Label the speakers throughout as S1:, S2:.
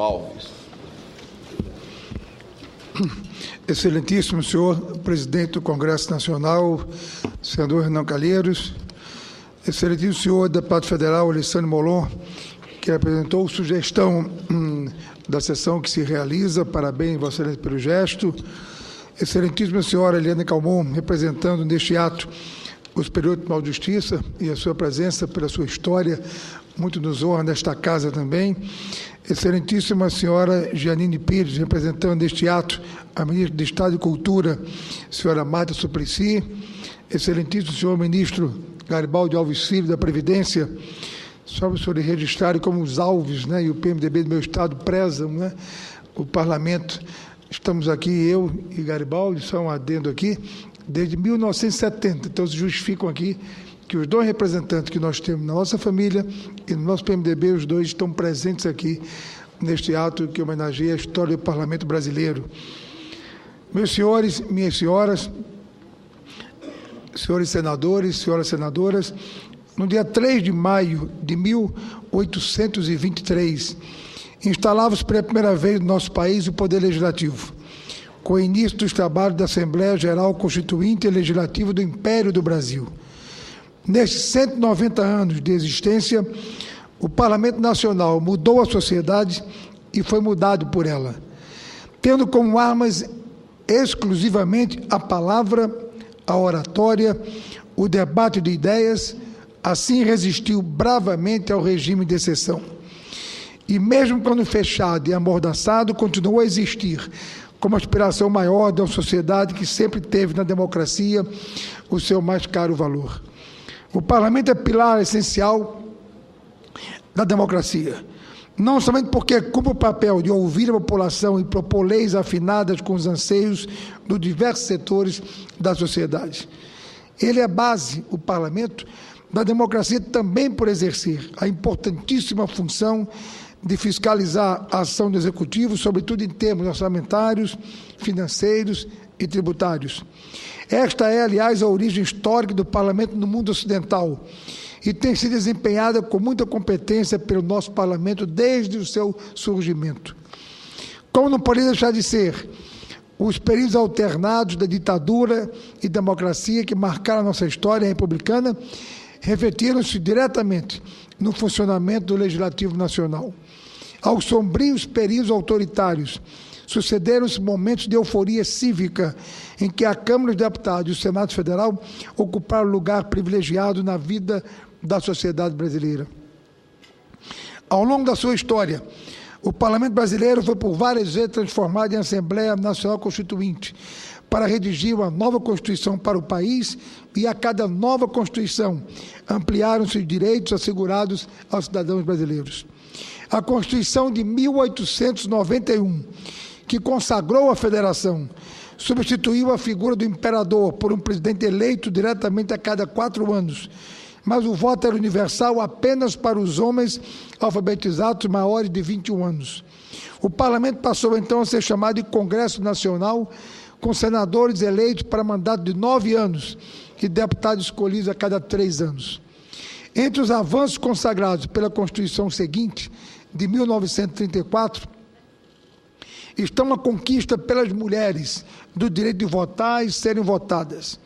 S1: Alves.
S2: Excelentíssimo senhor presidente do Congresso Nacional, senador Renan Calheiros, excelentíssimo senhor deputado federal Alessandro Molon, que apresentou sugestão da sessão que se realiza, parabéns, Vossa Excelência, pelo gesto. Excelentíssima senhora Eliane Calmon, representando neste ato o Superior Tribunal de Justiça e a sua presença, pela sua história, muito nos honra nesta casa também. Excelentíssima senhora Gianine Pires, representando neste ato a ministra de Estado e Cultura, senhora Marta Suplicy. Excelentíssimo senhor ministro Garibaldi Alves Filho, da Previdência, só para o senhor registrar como os Alves, e o PMDB do meu estado prezam, o parlamento. Estamos aqui, eu e Garibaldi, só um adendo aqui, desde 1970. Então, se justificam aqui que os dois representantes que nós temos na nossa família e no nosso PMDB, os dois estão presentes aqui neste ato que homenageia a história do parlamento brasileiro. Meus senhores, minhas senhoras, senhores senadores, senhoras senadoras, no dia 3 de maio de 1823, instalava-se pela primeira vez no nosso país o Poder Legislativo, com o início dos trabalhos da Assembleia Geral Constituinte e Legislativa do Império do Brasil. Nestes 190 anos de existência, o Parlamento Nacional mudou a sociedade e foi mudado por ela, tendo como armas exclusivamente a palavra, a oratória, o debate de ideias. Assim resistiu bravamente ao regime de exceção. E mesmo quando fechado e amordaçado, continuou a existir como aspiração maior de uma sociedade que sempre teve na democracia o seu mais caro valor. O parlamento é pilar essencial da democracia, não somente porque cumpre o papel de ouvir a população e propor leis afinadas com os anseios dos diversos setores da sociedade. Ele é a base, o parlamento, da democracia também por exercer a importantíssima função de fiscalizar a ação do Executivo, sobretudo em termos orçamentários, financeiros e tributários. Esta é, aliás, a origem histórica do Parlamento no mundo ocidental e tem sido desempenhada com muita competência pelo nosso Parlamento desde o seu surgimento. Como não poderia deixar de ser, os períodos alternados da ditadura e democracia que marcaram a nossa história republicana refletiram-se diretamente no funcionamento do Legislativo Nacional. Aos sombrios períodos autoritários, sucederam-se momentos de euforia cívica em que a Câmara dos Deputados e o Senado Federal ocuparam lugar privilegiado na vida da sociedade brasileira. Ao longo da sua história, o Parlamento brasileiro foi por várias vezes transformado em Assembleia Nacional Constituinte, para redigir uma nova Constituição para o país, e a cada nova Constituição ampliaram-se os direitos assegurados aos cidadãos brasileiros. A Constituição de 1891, que consagrou a federação, substituiu a figura do imperador por um presidente eleito diretamente a cada 4 anos, mas o voto era universal apenas para os homens alfabetizados maiores de 21 anos. O Parlamento passou então a ser chamado de Congresso Nacional, com senadores eleitos para mandato de 9 anos e deputados escolhidos a cada 3 anos. Entre os avanços consagrados pela Constituição seguinte, de 1934, estão a conquista pelas mulheres do direito de votar e serem votadas,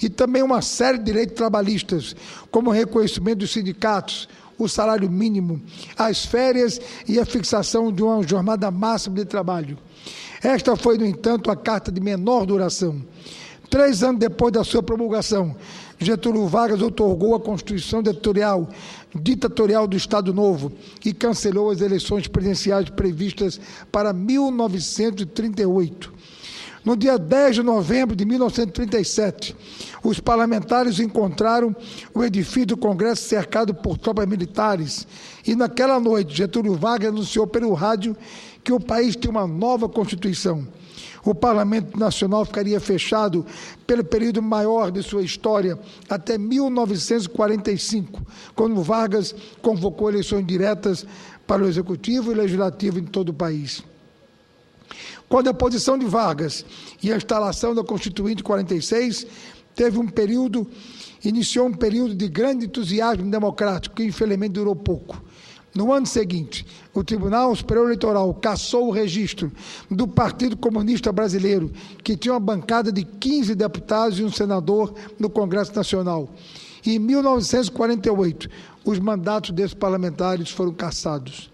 S2: e também uma série de direitos trabalhistas, como o reconhecimento dos sindicatos, o salário mínimo, as férias e a fixação de uma jornada máxima de trabalho. Esta foi, no entanto, a carta de menor duração. 3 anos depois da sua promulgação, Getúlio Vargas outorgou a Constituição ditatorial do Estado Novo e cancelou as eleições presidenciais previstas para 1938. No dia 10 de novembro de 1937, os parlamentares encontraram o edifício do Congresso cercado por tropas militares e, naquela noite, Getúlio Vargas anunciou pelo rádio que o país tinha uma nova Constituição. O Parlamento Nacional ficaria fechado pelo período maior de sua história, até 1945, quando Vargas convocou eleições diretas para o Executivo e Legislativo em todo o país. Com a deposição de Vargas e a instalação da Constituinte 46, iniciou um período de grande entusiasmo democrático, que infelizmente durou pouco. No ano seguinte, o Tribunal Superior Eleitoral cassou o registro do Partido Comunista Brasileiro, que tinha uma bancada de 15 deputados e um senador no Congresso Nacional. E em 1948, os mandatos desses parlamentares foram cassados.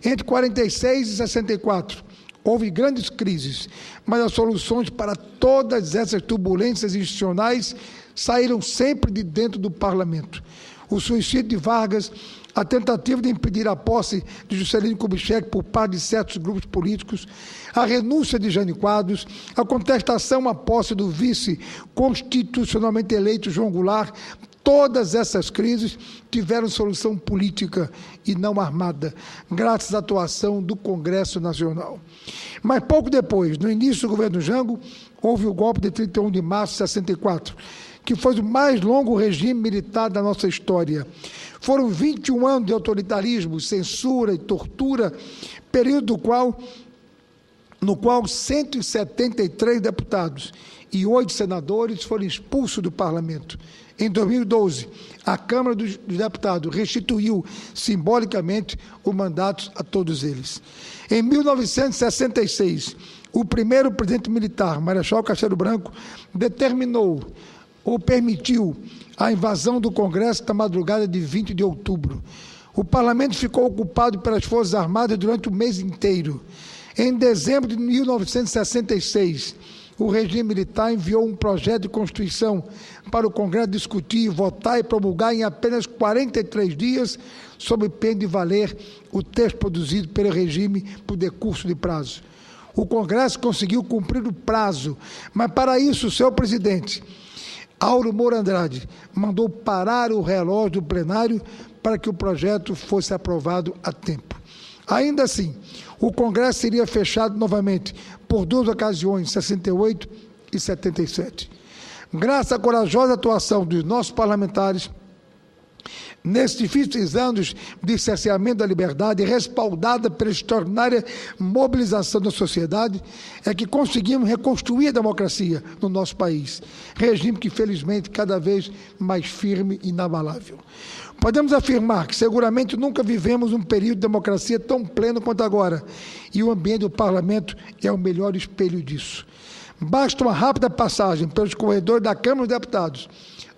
S2: Entre 46 e 64, houve grandes crises, mas as soluções para todas essas turbulências institucionais saíram sempre de dentro do parlamento. O suicídio de Vargas, a tentativa de impedir a posse de Juscelino Kubitschek por parte de certos grupos políticos, a renúncia de Jânio Quadros, a contestação à posse do vice constitucionalmente eleito João Goulart, todas essas crises tiveram solução política e não armada, graças à atuação do Congresso Nacional. Mas pouco depois, no início do governo Jango, houve o golpe de 31 de março de 64, que foi o mais longo regime militar da nossa história. Foram 21 anos de autoritarismo, censura e tortura, período no qual 173 deputados e 8 senadores foram expulsos do parlamento. Em 2012, a Câmara dos Deputados restituiu simbolicamente o mandato a todos eles. Em 1966, o primeiro presidente militar, Marechal Castelo Branco, determinou ou permitiu a invasão do Congresso na madrugada de 20 de outubro. O parlamento ficou ocupado pelas Forças Armadas durante o mês inteiro. Em dezembro de 1966, o regime militar enviou um projeto de Constituição para o Congresso discutir, votar e promulgar em apenas 43 dias, sob pena de valer o texto produzido pelo regime por decurso de prazo. O Congresso conseguiu cumprir o prazo, mas para isso o seu presidente, Auro Moura Andrade, mandou parar o relógio do plenário para que o projeto fosse aprovado a tempo. Ainda assim, o Congresso seria fechado novamente por 2 ocasiões, 68 e 77. Graças à corajosa atuação dos nossos parlamentares, nesses difíceis anos de cerceamento da liberdade, respaldada pela extraordinária mobilização da sociedade, é que conseguimos reconstruir a democracia no nosso país, regime que, felizmente, cada vez mais firme e inabalável. Podemos afirmar que seguramente nunca vivemos um período de democracia tão pleno quanto agora, e o ambiente do parlamento é o melhor espelho disso. Basta uma rápida passagem pelos corredores da Câmara dos Deputados,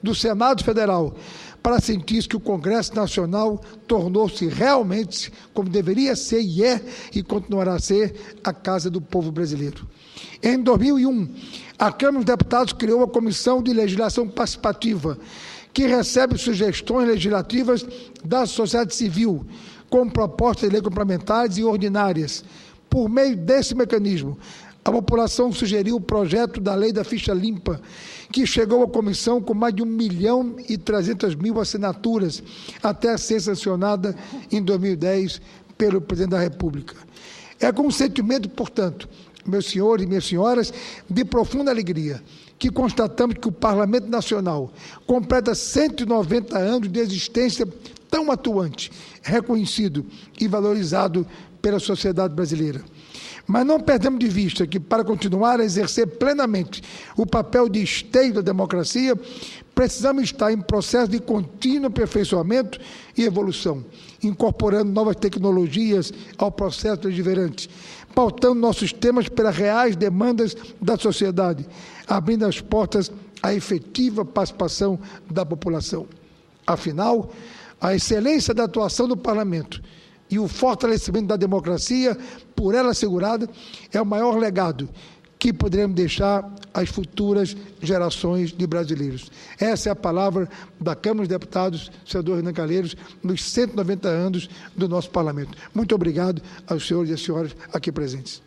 S2: do Senado Federal, para sentir que o Congresso Nacional tornou-se realmente, como deveria ser e é, e continuará a ser, a casa do povo brasileiro. Em 2001, a Câmara dos Deputados criou a Comissão de Legislação Participativa, que recebe sugestões legislativas da sociedade civil, com propostas de lei complementares e ordinárias. Por meio desse mecanismo, a população sugeriu o projeto da Lei da Ficha Limpa, que chegou à comissão com mais de 1.300.000 assinaturas, até ser sancionada em 2010 pelo presidente da República. É com um sentimento, portanto, meus senhores e minhas senhoras, de profunda alegria, que constatamos que o Parlamento Nacional completa 190 anos de existência tão atuante, reconhecido e valorizado pela sociedade brasileira. Mas não perdemos de vista que, para continuar a exercer plenamente o papel de esteio da democracia, precisamos estar em processo de contínuo aperfeiçoamento e evolução, incorporando novas tecnologias ao processo deliberante, pautando nossos temas pelas reais demandas da sociedade, abrindo as portas à efetiva participação da população. Afinal, a excelência da atuação do Parlamento e o fortalecimento da democracia, por ela assegurada, é o maior legado que poderemos deixar às futuras gerações de brasileiros. Essa é a palavra da Câmara dos Deputados, senador Renan Calheiros, nos 190 anos do nosso Parlamento. Muito obrigado aos senhores e às senhoras aqui presentes.